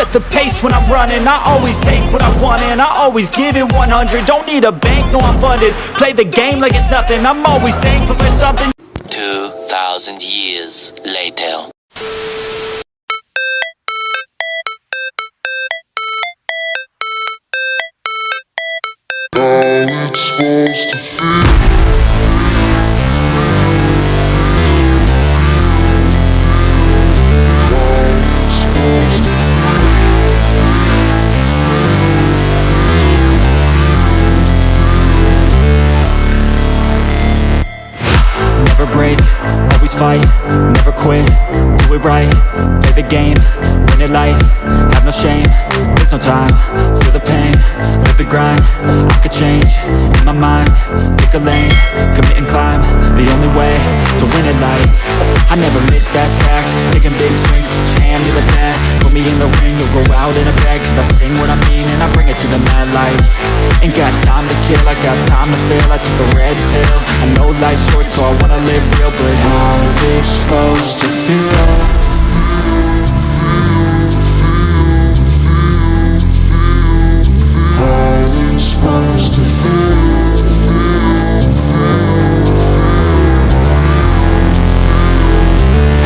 set the pace when I'm running. I always take what I want and I always give it 100. Don't need a bank, no I'm funded. Play the game like it's nothing. I'm always thankful for something. 2,000 years later. It's supposed to feel. Never break, always fight, never quit, do it right, play the game, win it life, have no shame, there's no time, feel the pain, live the grind, I could change, in my mind, pick a lane, commit and climb, the only way to win it life. I never miss, that's fact, taking big swings, put your hand to the bat, put me in the ring, you'll go out in a bag, cause I sing what I mean and I bring it to the mad light. Ain't got time to kill, I got time to feel, I took the red pill, I know life's short so I wanna live real, but how's it supposed to feel? How's it supposed to feel?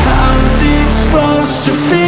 How's it supposed to feel?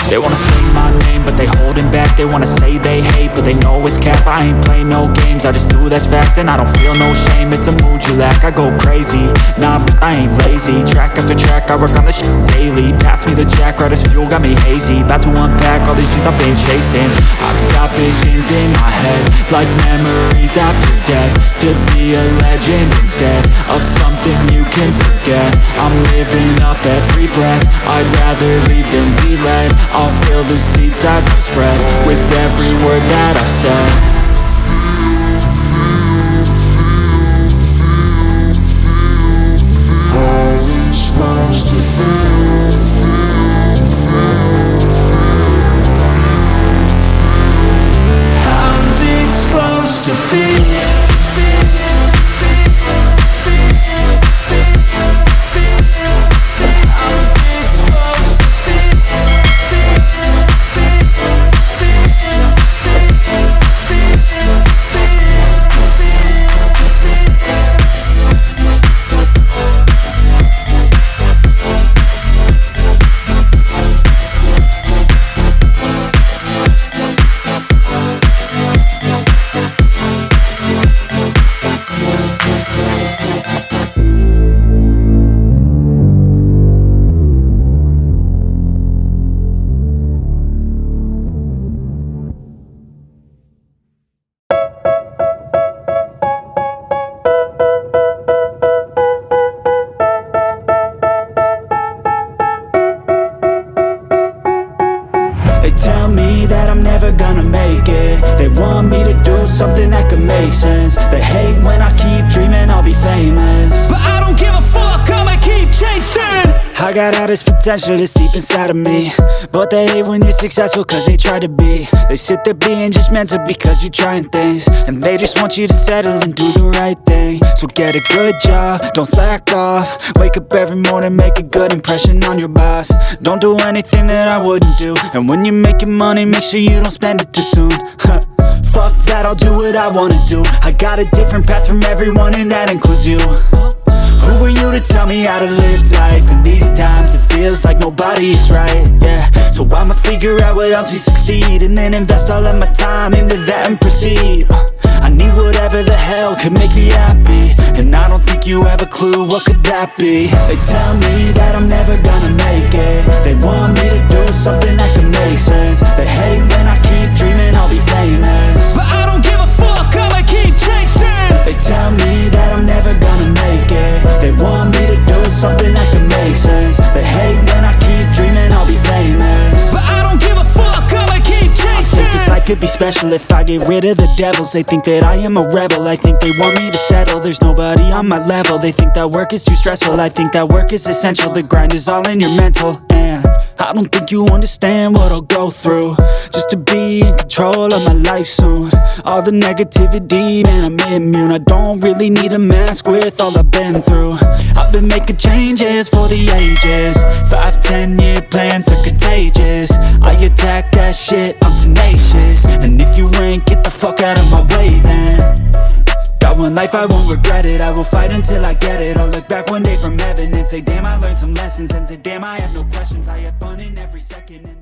They wanna say my name, but they holding back. They wanna say they hate, but they know it's cap. I ain't play no games, I just do that's fact. And I don't feel no shame, it's a mood you lack. I go crazy, nah, but I ain't lazy. Track after track, I work on this shit daily. Pass me the jack, right as fuel, got me hazy. About to unpack all these things I've been chasing. I've got visions in my head, like memories after death. To be a legend instead of something you can forget. I'm living up every breath, I'd rather lead than be led. I'll fill the seats as I spread with every word that I've said. How's it supposed to feel? How's it supposed to feel? They tell me that I'm never gonna make it. They want me to do something that could make sense. They hate when I keep dreaming I'll be famous, But I don't give a fuck, I'ma keep chasing. I got all this potential that's deep inside of me, but they hate when you're successful cause they try to be. They sit there being judgmental because you're trying things, and they just want you to settle and do the right thing. So get a good job, don't slack off. Wake up every morning, make a good impression on your boss. Don't do anything that I wouldn't do, and when you're making money, make sure you don't spend it too soon. Fuck that, I'll do what I wanna do. I got a different path from everyone and that includes you. Who are you to tell me how to live life? In these times it feels like nobody's right, yeah. So I'ma figure out what else we succeed, and then invest all of my time into that and proceed. I need whatever the hell could make me happy, and I don't think you have a clue what could that be. They tell me that I'm never gonna make it. They want me to do something that can make sense. They hate when I keep dreaming I'll be famous, But I don't give a fuck, I'ma keep chasing. they tell me that I'm never gonna make it. They want me to do something that can make sense. They hate when I keep dreaming I'll be famous, But I don't give a fuck, I'ma keep chasing. I think this life could be special if I get rid of the devils. They think that I am a rebel, I think they want me to settle. There's nobody on my level, they think that work is too stressful. I think that work is essential, the grind is all in your mental. And I don't think you understand what I'll go through just to be in control of my life soon. All the negativity, man, I'm immune. I don't really need a mask with all I've been through. I've been making changes for the ages. 5-10 year plans are contagious. I attack that shit, I'm tenacious. And if you ain't, get the fuck out of my way then. Got one life, I won't regret it. I will fight until I get it. I'll look back one day from heaven and say damn, I learned some lessons. And say damn, I have no questions. I had fun in every second.